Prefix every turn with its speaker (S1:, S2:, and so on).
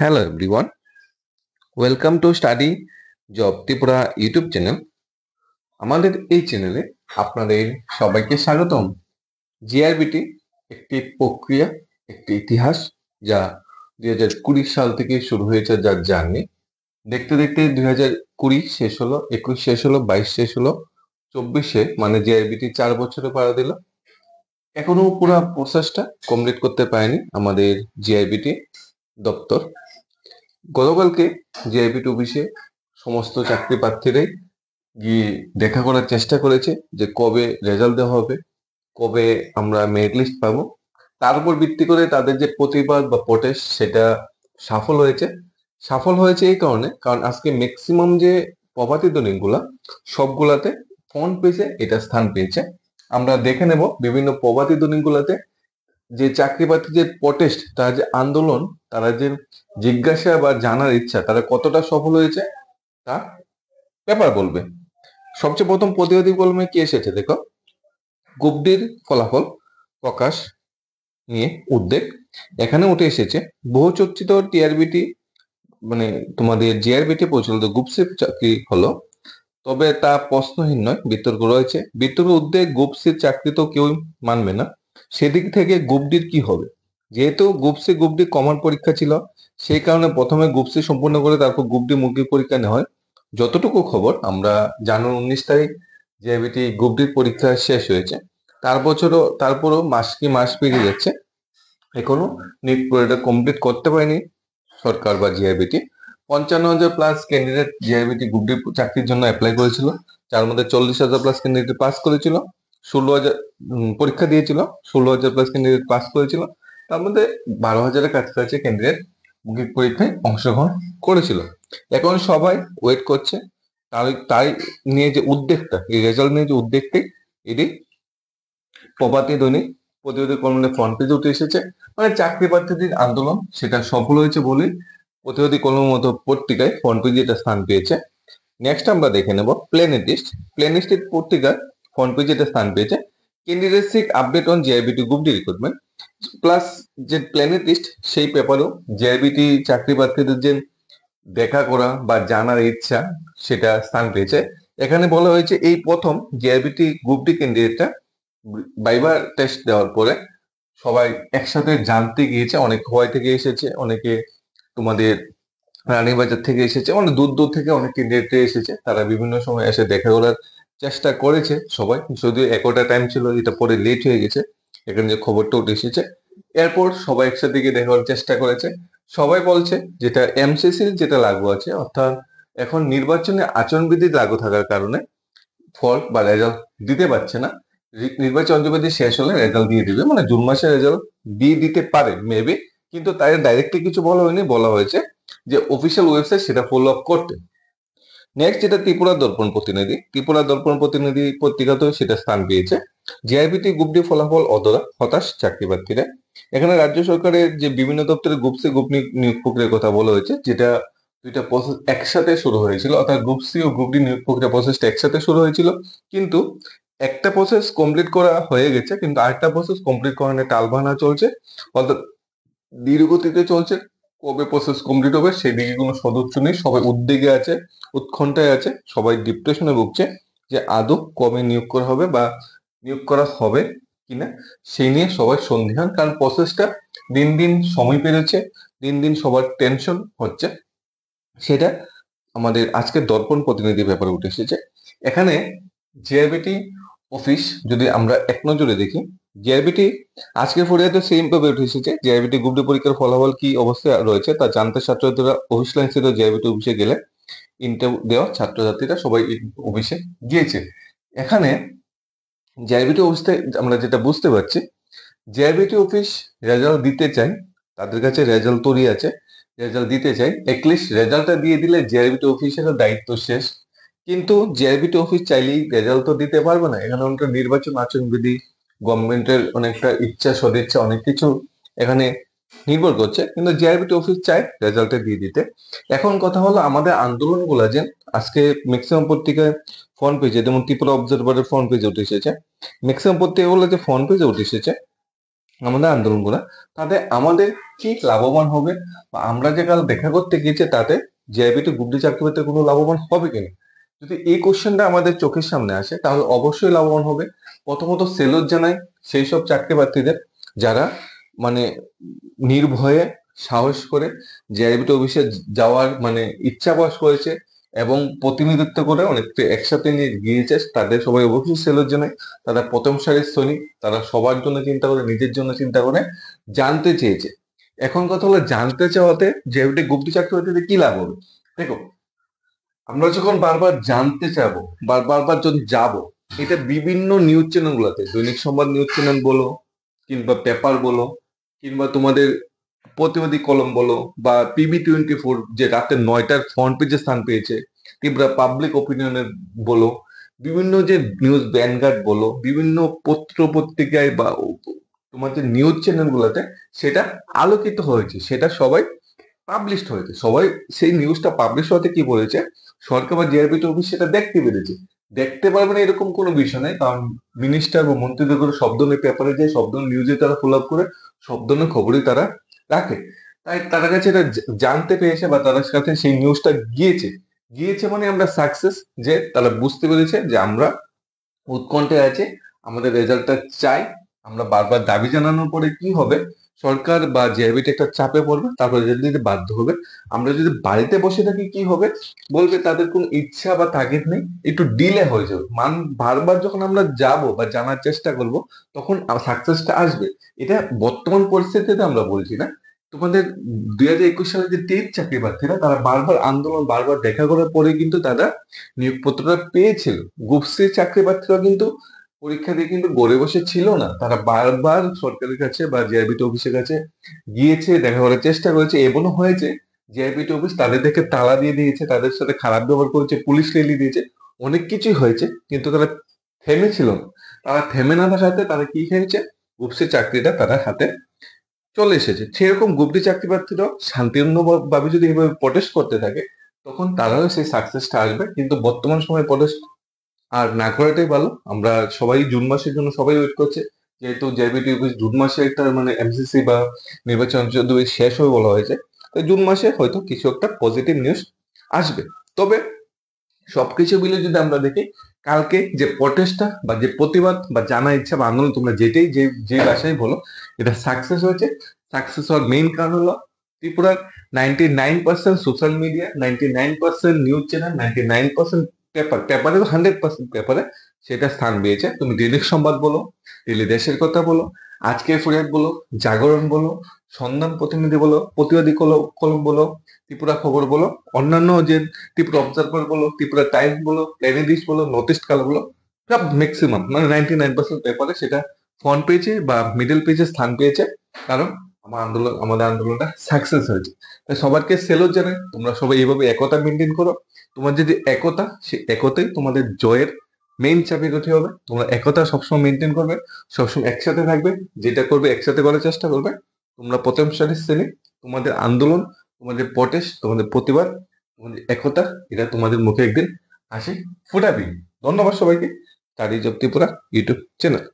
S1: Hello everyone, welcome to Study Job Tripura YouTube channel. আমাদের এই চ্যানেলে আপনাদের সবাইকে স্বাগতম। জিআরবিটি একটি প্রক্রিয়া, একটি ইতিহাস যা 2020 সাল থেকে শুরু হয়েছে, যার জার্নি দেখতে দেখতে 2020 শেষ হলো, 21 শেষ হলো, 22 শেষ হলো, 24-এ মানে জিআরবিটি 4 বছরে পাড়া দিল। এখনো পুরো প্রসেসটা কমপ্লিট করতে পারেনি আমাদের জিআরবিটি দপ্তর। গতকালকে জিআইবিটি অফিসে সমস্ত চাকরি প্রার্থীরাই গিয়ে দেখা করার চেষ্টা করেছে যে কবে রেজাল্ট দেওয়া হবে, কবে আমরা মেরিট লিস্ট পাবো। তার উপর ভিত্তি করে তাদের যে প্রতিবাদ বা প্রোটেস্ট সেটা সফল হয়েছে। সফল হয়েছে এই কারণ আজকে ম্যাক্সিমাম যে প্রভাতিধ্বনি গুলা সবগুলাতে ফ্রন্ট পেজে এটা স্থান পেয়েছে। আমরা দেখে নেব বিভিন্ন প্রভাতিধ্বনি গুলাতে যে চাকরি প্রার্থীদের প্রোটেস্ট, তার যে আন্দোলন, তারা যে জিজ্ঞাসা বা জানার ইচ্ছা, তারা কতটা সফল হয়েছে তা পেপার বলবে। সবচেয়ে প্রথম প্রতিবাদী কলমে কি এসেছে দেখো, গুবডির ফলাফল প্রকাশ নিয়ে উদ্বেগ। এখানে উঠে এসেছে বহু চর্চিত টিআরবিটি মানে তোমাদের জিআরবিটি পরিচালিত গ্রুপসিফ চাকরি হলো, তবে তা প্রশ্নহীন নয়, বিতর্ক রয়েছে। বিতর্ক উদ্বেগ, গ্রুপসির চাকরি তো কেউ মানবে না, সেদিক থেকে গ্রুপডির কি হবে। যেহেতু গ্রুপডি কমন পরীক্ষা ছিল, সেই কারণে প্রথমে গ্রুপসি সম্পূর্ণ করে তারপর গ্রুপডি মৌখিক পরীক্ষা নেওয়া হয়। যতটুকু খবর আমরা জানুয়ারি 19 তারিখ জিআইবিটি গ্রুপডির পরীক্ষা শেষ হয়েছে। তারপরও মাস পেরিয়ে যাচ্ছে, এখনো নিট পরীক্ষা কমপ্লিট করতে পারেনি সরকার বা GIBT. 55,000 plus candidate GIBT group D চাকরির জন্য অ্যাপ্লাই করেছিল, যার মধ্যে 40,000 প্লাস ক্যান্ডিডেট পাস করেছিল। 16,000 পরীক্ষা দিয়েছিল, 16,000 প্লাস ক্যান্ডিডেট পাস করেছিল। তার মধ্যে 12,000-এর কাছাকাছি ক্যান্ডিডেট মৌখিক পরীক্ষায় অংশগ্রহণ করেছিল। এখন সবাই ওয়েট করছে তাই নিয়ে যে উদ্বেগটা, এই রেজাল্ট নিয়ে যে উদ্বেগটি, এটি প্রভাতী দৈনিক প্রতিবাদী কলমে ফ্রন্ট পেজে উঠে এসেছে। মানে চাকরি প্রার্থীদের আন্দোলন সেটা সফল হয়েছে বলেই প্রতিবাদী কলমের মতো পত্রিকায় ফ্রন্ট পেজে এটা স্থান পেয়েছে। নেক্সট আমরা দেখে নেব প্লেনিস্ট পত্রিকার ফ্রন্ট পেজে এটা স্থান পেয়েছে। Candidate seek update on GIBT group D recruitment plus যে প্লেনিস্ট, সেই পেপারও জিআইবিটি চাকরি প্রার্থীদের যে দেখা করা বা জানার ইচ্ছা সেটা স্থান পেয়েছে। এখানে বলা হয়েছে এই প্রথম জিআইবিটি গ্রুপ ডি ক্যান্ডিডেটটা ভাইবা টেস্ট দেওয়ার পরে সবাই একসাথে জানতে গিয়েছে। অনেক ভয় থেকে এসেছে, অনেকে তোমাদের রানীবাজার থেকে এসেছে, অনেক দূর দূর থেকে অনেক ক্যান্ডিডেট এসেছে। তারা বিভিন্ন সময় এসে দেখা করার চেষ্টা করেছে সবাই, যদিও একটা টাইম ছিল, এটা পরে লেট হয়ে গেছে এখানে যে খবরটা উঠে এসেছে। এরপর সবাই একসাথে গিয়ে দেখা করার চেষ্টা করেছে। সবাই বলছে যেটা এমসিসির যেটা লাগু আছে, অর্থাৎ এখন নির্বাচনে আচরণবিধি লাগু থাকার কারণে ফল বা রেজাল্ট দিতে পারছে না। নির্বাচন অন্তর্বিধি শেষ হলে রেজাল্ট দিয়ে দিবে, মানে জুন মাসে রেজাল্ট দিয়ে দিতে পারে মেবি, কিন্তু তাই ডাইরেক্টলি কিছু বলা হয়নি। বলা হয়েছে যে অফিসিয়াল ওয়েবসাইট সেটা ফলো আপ করতে। নেক্সট যেটা ত্রিপুরা দর্পণ প্রতিনিধি পত্রিকাতেও সেটা স্থান পেয়েছে। জিআইবিটি গ্রুপ ডি ফলাফল অধরা, হতাশ চাকরি প্রার্থীরা। এখানে রাজ্য সরকারের যে বিভিন্ন দপ্তরের গ্রুপ নিয়োগ প্রক্রিয়ার কথা বলা হয়েছে, যেটা দুইটা প্রসেস একসাথে শুরু হয়েছিল, অর্থাৎ গ্রুপ সি ও গ্রুপ ডি নিয়োগ প্রক্রিয়া প্রসেসটা একসাথে শুরু হয়েছিল, কিন্তু একটা প্রসেস কমপ্লিট করা হয়ে গেছে, কিন্তু আরেকটা প্রসেস কমপ্লিট করা নিয়ে টালবাহানা চলছে, অর্থাৎ ধীরগতিতে চলছে। কবে প্রসেস কমপ্লিট হবে সেদিকে কোনো সদস্য নেই, সবাই উদ্বেগে আছে, উৎকণ্ঠায় আছে, সবাই ডিপ্রেশনে ভুগছে যে আদৌ কবে নিয়োগ করা হবে বা নিয়োগ করা হবে কিনা সেই নিয়ে সবাই সন্দিহান। কারণ প্রসেসটা দিন দিন সময় পেরোচ্ছে, দিন দিন সবার টেনশন হচ্ছে। সেটা আমাদের আজকে দর্পণ প্রতিনিধি ব্যাপারে উঠে এসেছে। এখানে জিআরবিটি অফিস যদি আমরা এক নজরে দেখি, জিআরবিটি আজকের ফরিয়াদে সেম ভাবে উঠে এসেছে। জিআরবিটি গ্রুপ ডি পরীক্ষার ফলাফল কি অবস্থায় রয়েছে তা জানতে ছাত্রছাত্রীরা অফিস লাইন স্থিত জিআরবিটি অফিসে গেলে ইন্টারভিউ দেওয়া ছাত্রছাত্রীরা সবাই অফিসে গিয়েছে। এখানে জিআরবিটি অফিসে আমরা যেটা বুঝতে পারছি, জিআরবিটি অফিস রেজাল্ট দিতে চাই, তাদের কাছে রেজাল্ট তৈরি আছে, রেজাল্ট দিতে চাই। এটলিস্ট রেজাল্টটা দিয়ে দিলে জিআরবিটি অফিসেরও দায়িত্ব শেষ। কিন্তু জিআরবিটি অফিস চাইলেই রেজাল্ট তো দিতে পারবে না, এখানে অনেকটা নির্বাচন আচরণবিধি, গভর্নমেন্টের অনেকটা ইচ্ছা সদিচ্ছা অনেক কিছু এখানে নির্ভর করছে, কিন্তু জিআরবিটি অফিস চায় রেজাল্টে দিয়ে দিতে। এখন কথা হলো আমাদের আন্দোলনগুলো যে আজকে ম্যাক্সিমাম পত্রিকায় ফ্রন্ট পেজে, যেমন ত্রিপুরা অবজারভারের ফ্রন্ট পেজে উঠে এসেছে, ম্যাক্সিমাম পত্রিকাগুলো যে ফ্রন্ট পেজে উঠে এসেছে, আমাদের আন্দোলনগুলা, তাতে আমাদের কি লাভবান হবে, বা আমরা যে কাল দেখা করতে গিয়েছে তাতে জেআইবিটি গ্রুপ ডি চাকরি পেতে কোনো লাভবান হবে কিনা, যদি এই কোশ্চেনটা আমাদের চোখের সামনে আসে তাহলে অবশ্যই লাভবান হবে। প্রথমত সেলুট জানাই সেই সব চাকরি প্রার্থীদের যারা মানে নির্ভয়ে সাহস করে জেআইবিটি অফিসে যাওয়ার ইচ্ছা প্রকাশ করেছে এবং প্রতিনিধিত্ব করে অনেকটা একসাথে নিয়ে গিয়েছে, তাদের সবাই অবশ্যই সেলুট জানাই। তারা প্রথম সারির সৈনিক, তারা সবার জন্য চিন্তা করে, নিজের জন্য চিন্তা করে জানতে চেয়েছে। এখন কথা হলো জানতে চাওয়াতে জেআইবিটি গ্রুপ ডি চাকরি প্রার্থীদের কি লাভ হবে। দেখো, আমরা যখন বারবার জানতে চাবো বারবার যখন যাব, এটা বিভিন্ন নিউজ চ্যানেল গুলাতে, দৈনিক সংবাদ নিউজ চ্যানেল বলো কিংবা পেপার বলো কিংবা তোমাদের প্রতিবাদী কলম বলো বা PB24 যে রাতে 9টার ফ্রন্ট পেজে স্থান পেয়েছে, কিংবা পাবলিক ওপিনিয়নের বলো, বিভিন্ন যে নিউজ ভ্যানগার্ড বলো, বিভিন্ন পত্র পত্রিকায় বা তোমার যে নিউজ চ্যানেল গুলাতে সেটা আলোকিত হয়েছে, সেটা সবাই পাবলিশড হয়েছে, সবাই সেই নিউজটা পাবলিশ হতে কি বলেছে, সরকার বা জিআরবিটি অফিস সেটা দেখতে পেরেছে। দেখতে পারবে না এরকম কোনো বিষয় নাই, কারণ মিনিস্টার বা মন্ত্রীদের করে সব ধরনের পেপারে যায়, সব ধরনের নিউজে তারা ফলো আপ করে, সব ধরনের খবরই তারা রাখে। তাই তার কাছে এটা জানতে পেরেছে বা তাদের কাছে সেই নিউজটা গিয়েছে। গিয়েছে মানে আমরা সাকসেস, যে তারা বুঝতে পেরেছে যে আমরা উৎকণ্ঠায় আছে, আমাদের রেজাল্টটা চাই। আমরা বারবার দাবি জানানোর পরে কি হবে, সরকার বা জেআইবিটি একটা চাপে পড়বে, তারপর রেজাল্ট দিতে বাধ্য হবে। আমরা যদি বাড়িতে বসে থাকি কি হবে, বলবে তাদের কোনো ইচ্ছা বা তাগিদ নেই, একটু ডিলে হয়ে যাবে। বারবার যখন আমরা যাব বা জানার চেষ্টা করব তখন সাকসেসটা আসবে। এটা বর্তমান পরিস্থিতিতে আমরা বলছি না, তোমাদের 2021 সালে যে টেট চাকরি প্রার্থীরা তারা বারবার আন্দোলন বারবার দেখা করার পরে কিন্তু তারা নিয়োগপত্রটা পেয়েছিল। গ্রুপ সি চাকরি প্রার্থীরা কিন্তু পরীক্ষা দিয়ে কিন্তু গড়ে বসে ছিল না, তারা বারবার সরকারের কাছে বা জিআরবিটি অফিসের কাছে গিয়েছে, দেখা করার চেষ্টা করেছে। এমনও হয়েছে জিআরবিটি অফিস তাদের দেখে তালা দিয়ে দিয়েছে, তাদের সাথে খারাপ ব্যবহার করেছে, পুলিশ রেলি দিয়েছে, অনেক কিছুই হয়েছে, কিন্তু তারা থেমেছিল না। তারা থেমে না থাকাতে তারা কি হয়েছে, গ্রুপ সি চাকরিটা তারা হাতে চলে এসেছে। সেরকম গ্রুপ ডি চাকরি প্রার্থীরাও শান্তিপূর্ণভাবে যদি এভাবে প্রটেস্ট করতে থাকে তখন তারাও সেই সাকসেসটা আসবে। কিন্তু বর্তমান সময়ে প্রটেস্ট আর না করাটাই ভালো। আমরা সবাই জুন মাসের জন্য সবাই ওয়েট করছে, যেহেতু জেবিটি জুন মাসে একটা এমসিসি বা নির্বাচন যদি শেষ হয়ে বলা হয়েছে, তো জুন মাসে হয়তো কিছু একটা পজিটিভ নিউজ আসবে। তবে সবকিছু মিলে যদি আমরা দেখি, কালকে যে প্রটেস্টটা বা যে প্রতিবাদ বা জানা ইচ্ছা বা আন্দোলন, তোমরা যেটাই যে ভাষায় বলো, এটা সাকসেস হয়েছে। সাকসেস হওয়ার মেইন কারণ হলো ত্রিপুরার 99% সোশ্যাল মিডিয়া, 99% নিউজ চ্যানেল, 99% পেপারে 100% পেপারে সেটা স্থান পেয়েছে। তুমি দৈনিক সংবাদ বলো, ডেলি দেশের কথা বলো, আজকের ফরিয়াদ বলো, জাগরণ বলো, সন্ধান প্রতিনিধি বলো, প্রতিবাদী কলম বলো, ত্রিপুরা খবর বলো, অন্যান্য যে ত্রিপুরা অবজারভার বলো, ত্রিপুরা টাইমস বলো, প্লেনেডিস বলো, নর্থ ইস্ট কালার বলো, সব ম্যাক্সিমাম 99% পেপারে সেটা ফ্রন্ট পেজে বা মিডল পেজে স্থান পেয়েছে। কারণ আমাদের আন্দোলনটা সাকসেস হয়েছে। তাই সবাইকে সেলুট জানাই, তোমরা সবাই এইভাবে একতা মেনটেন করো। তোমার যদি একতা, সেই একতাই তোমাদের জয়ের মেইন চাবিকাঠি হবে। তোমরা একতা সবসময় মেনটেন করবে, সবসময় একসাথে থাকবে, যেটা করবে একসাথে করার চেষ্টা করবে। তোমরা প্রথম সারির শ্রেণী, তোমাদের আন্দোলন, তোমাদের প্রটেস্ট, তোমাদের প্রতিবাদ, তোমাদের একতা, এটা তোমাদের মুখে একদিন হাসি ফুটাবি। ধন্যবাদ সবাইকে। Study job Tripura YouTube channel.